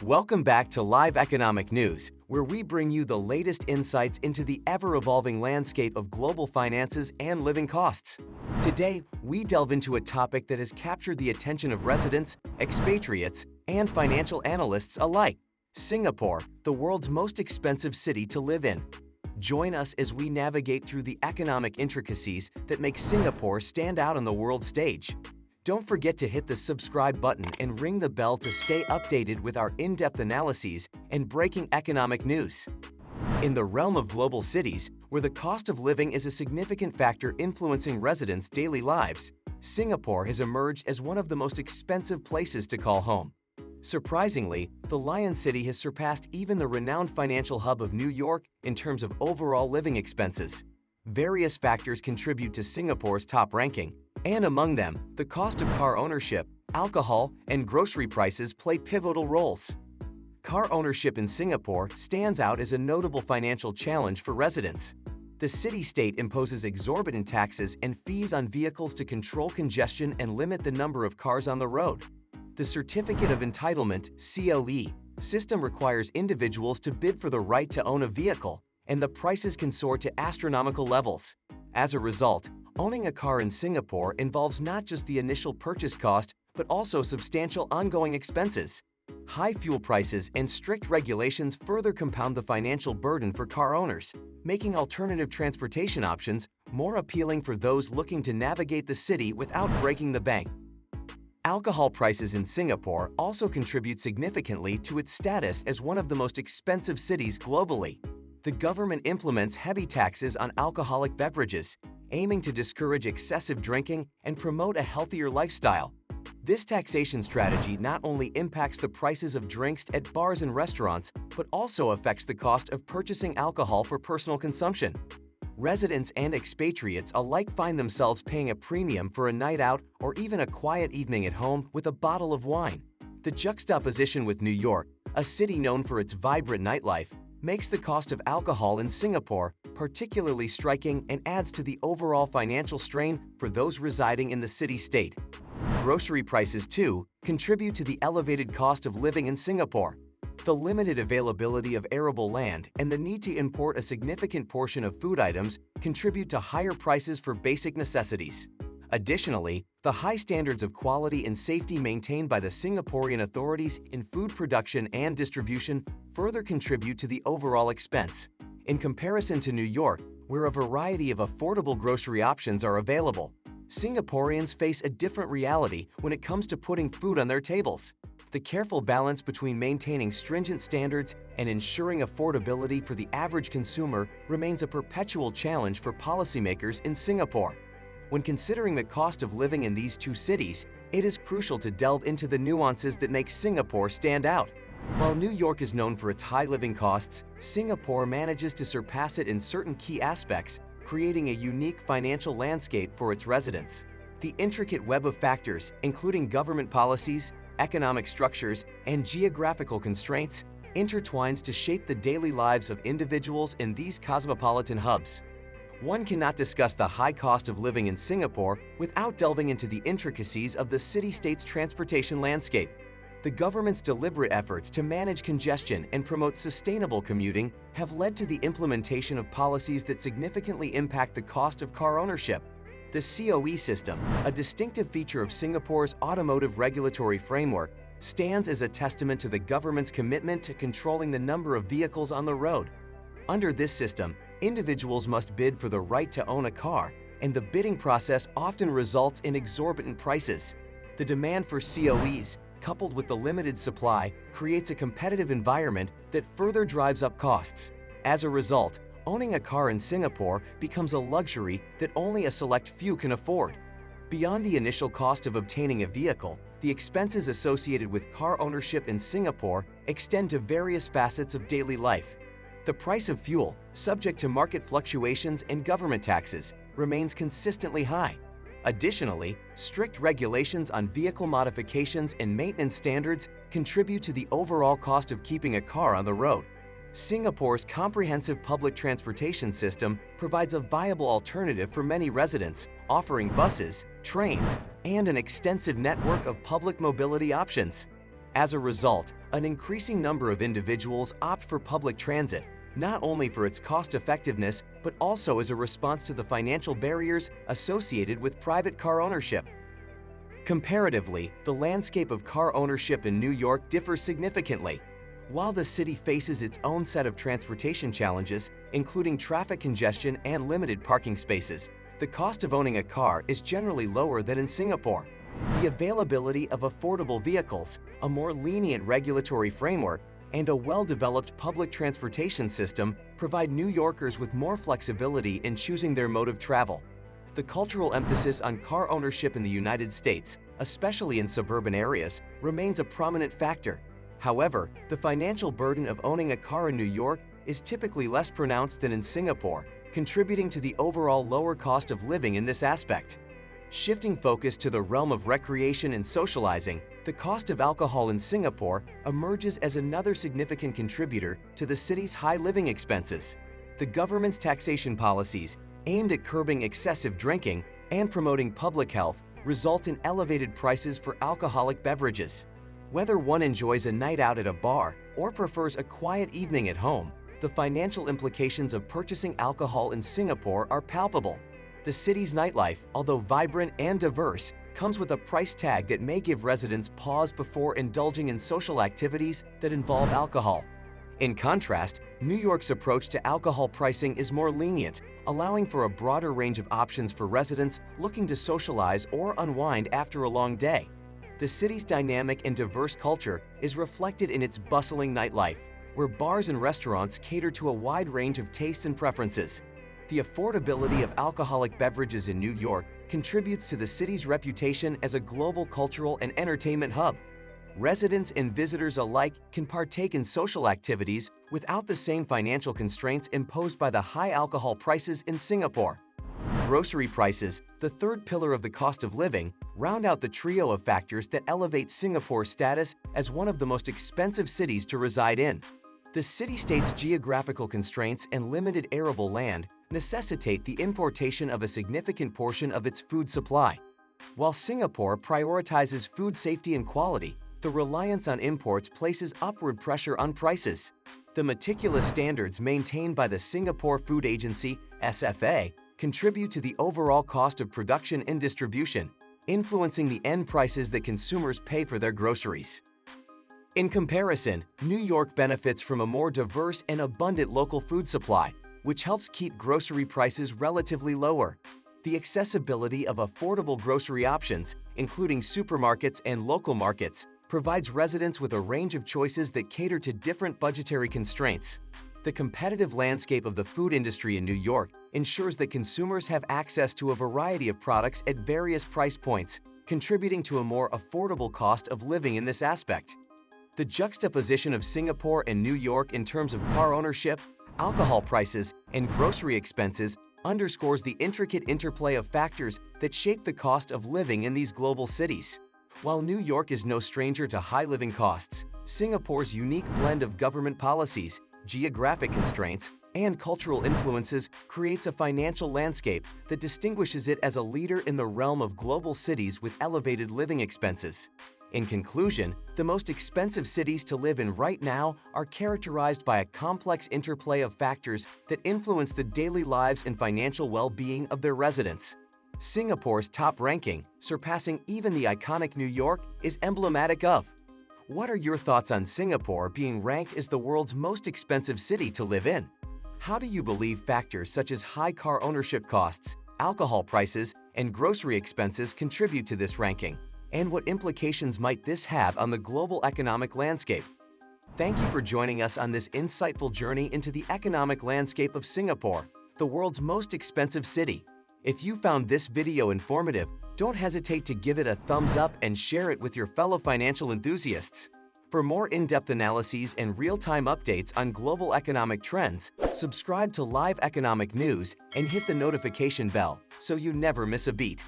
Welcome back to Live Economic News, where we bring you the latest insights into the ever-evolving landscape of global finances and living costs. Today, we delve into a topic that has captured the attention of residents, expatriates, and financial analysts alike: Singapore, the world's most expensive city to live in. Join us as we navigate through the economic intricacies that make Singapore stand out on the world stage. Don't forget to hit the subscribe button and ring the bell to stay updated with our in-depth analyses and breaking economic news. In the realm of global cities, where the cost of living is a significant factor influencing residents' daily lives, Singapore has emerged as one of the most expensive places to call home. Surprisingly, the Lion City has surpassed even the renowned financial hub of New York in terms of overall living expenses. Various factors contribute to Singapore's top ranking, and among them, the cost of car ownership, alcohol, and grocery prices play pivotal roles. Car ownership in Singapore stands out as a notable financial challenge for residents. The city-state imposes exorbitant taxes and fees on vehicles to control congestion and limit the number of cars on the road. The Certificate of Entitlement (COE) system requires individuals to bid for the right to own a vehicle, and the prices can soar to astronomical levels. As a result, owning a car in Singapore involves not just the initial purchase cost, but also substantial ongoing expenses. High fuel prices and strict regulations further compound the financial burden for car owners, making alternative transportation options more appealing for those looking to navigate the city without breaking the bank. Alcohol prices in Singapore also contribute significantly to its status as one of the most expensive cities globally. The government implements heavy taxes on alcoholic beverages, aiming to discourage excessive drinking and promote a healthier lifestyle. This taxation strategy not only impacts the prices of drinks at bars and restaurants, but also affects the cost of purchasing alcohol for personal consumption. Residents and expatriates alike find themselves paying a premium for a night out or even a quiet evening at home with a bottle of wine. The juxtaposition with New York, a city known for its vibrant nightlife, makes the cost of alcohol in Singapore particularly striking and adds to the overall financial strain for those residing in the city-state. Grocery prices, too, contribute to the elevated cost of living in Singapore. The limited availability of arable land and the need to import a significant portion of food items contribute to higher prices for basic necessities. Additionally, the high standards of quality and safety maintained by the Singaporean authorities in food production and distribution further contribute to the overall expense. In comparison to New York, where a variety of affordable grocery options are available, Singaporeans face a different reality when it comes to putting food on their tables. The careful balance between maintaining stringent standards and ensuring affordability for the average consumer remains a perpetual challenge for policymakers in Singapore. When considering the cost of living in these two cities, it is crucial to delve into the nuances that make Singapore stand out. While New York is known for its high living costs, Singapore manages to surpass it in certain key aspects, creating a unique financial landscape for its residents. The intricate web of factors, including government policies, economic structures, and geographical constraints, intertwines to shape the daily lives of individuals in these cosmopolitan hubs. One cannot discuss the high cost of living in Singapore without delving into the intricacies of the city-state's transportation landscape. The government's deliberate efforts to manage congestion and promote sustainable commuting have led to the implementation of policies that significantly impact the cost of car ownership. The COE system, a distinctive feature of Singapore's automotive regulatory framework, stands as a testament to the government's commitment to controlling the number of vehicles on the road. Under this system, individuals must bid for the right to own a car, and the bidding process often results in exorbitant prices. The demand for COEs, coupled with the limited supply, creates a competitive environment that further drives up costs. As a result, owning a car in Singapore becomes a luxury that only a select few can afford. Beyond the initial cost of obtaining a vehicle, the expenses associated with car ownership in Singapore extend to various facets of daily life. The price of fuel, subject to market fluctuations and government taxes, remains consistently high. Additionally, strict regulations on vehicle modifications and maintenance standards contribute to the overall cost of keeping a car on the road. Singapore's comprehensive public transportation system provides a viable alternative for many residents, offering buses, trains, and an extensive network of public mobility options. As a result, an increasing number of individuals opt for public transit, not only for its cost-effectiveness, but also as a response to the financial barriers associated with private car ownership. Comparatively, the landscape of car ownership in New York differs significantly. While the city faces its own set of transportation challenges, including traffic congestion and limited parking spaces, the cost of owning a car is generally lower than in Singapore. The availability of affordable vehicles, a more lenient regulatory framework, and a well-developed public transportation system provide New Yorkers with more flexibility in choosing their mode of travel. The cultural emphasis on car ownership in the United States, especially in suburban areas, remains a prominent factor. However, the financial burden of owning a car in New York is typically less pronounced than in Singapore, contributing to the overall lower cost of living in this aspect. Shifting focus to the realm of recreation and socializing, the cost of alcohol in Singapore emerges as another significant contributor to the city's high living expenses. The government's taxation policies, aimed at curbing excessive drinking and promoting public health, result in elevated prices for alcoholic beverages. Whether one enjoys a night out at a bar or prefers a quiet evening at home, the financial implications of purchasing alcohol in Singapore are palpable. The city's nightlife, although vibrant and diverse, comes with a price tag that may give residents pause before indulging in social activities that involve alcohol. In contrast, New York's approach to alcohol pricing is more lenient, allowing for a broader range of options for residents looking to socialize or unwind after a long day. The city's dynamic and diverse culture is reflected in its bustling nightlife, where bars and restaurants cater to a wide range of tastes and preferences. The affordability of alcoholic beverages in New York contributes to the city's reputation as a global cultural and entertainment hub. Residents and visitors alike can partake in social activities without the same financial constraints imposed by the high alcohol prices in Singapore. Grocery prices, the third pillar of the cost of living, round out the trio of factors that elevate Singapore's status as one of the most expensive cities to reside in. The city-state's geographical constraints and limited arable land necessitate the importation of a significant portion of its food supply. While Singapore prioritizes food safety and quality, the reliance on imports places upward pressure on prices. The meticulous standards maintained by the Singapore Food Agency, SFA, contribute to the overall cost of production and distribution, influencing the end prices that consumers pay for their groceries. In comparison, New York benefits from a more diverse and abundant local food supply, which helps keep grocery prices relatively lower. The accessibility of affordable grocery options, including supermarkets and local markets, provides residents with a range of choices that cater to different budgetary constraints. The competitive landscape of the food industry in New York ensures that consumers have access to a variety of products at various price points, contributing to a more affordable cost of living in this aspect. The juxtaposition of Singapore and New York in terms of car ownership, alcohol prices, and grocery expenses underscores the intricate interplay of factors that shape the cost of living in these global cities. While New York is no stranger to high living costs, Singapore's unique blend of government policies, geographic constraints, and cultural influences creates a financial landscape that distinguishes it as a leader in the realm of global cities with elevated living expenses. In conclusion, the most expensive cities to live in right now are characterized by a complex interplay of factors that influence the daily lives and financial well-being of their residents. Singapore's top ranking, surpassing even the iconic New York, is emblematic of. What are your thoughts on Singapore being ranked as the world's most expensive city to live in? How do you believe factors such as high car ownership costs, alcohol prices, and grocery expenses contribute to this ranking? And what implications might this have on the global economic landscape? Thank you for joining us on this insightful journey into the economic landscape of Singapore, the world's most expensive city. If you found this video informative, don't hesitate to give it a thumbs up and share it with your fellow financial enthusiasts. For more in-depth analyses and real-time updates on global economic trends, subscribe to Live Economic News and hit the notification bell so you never miss a beat.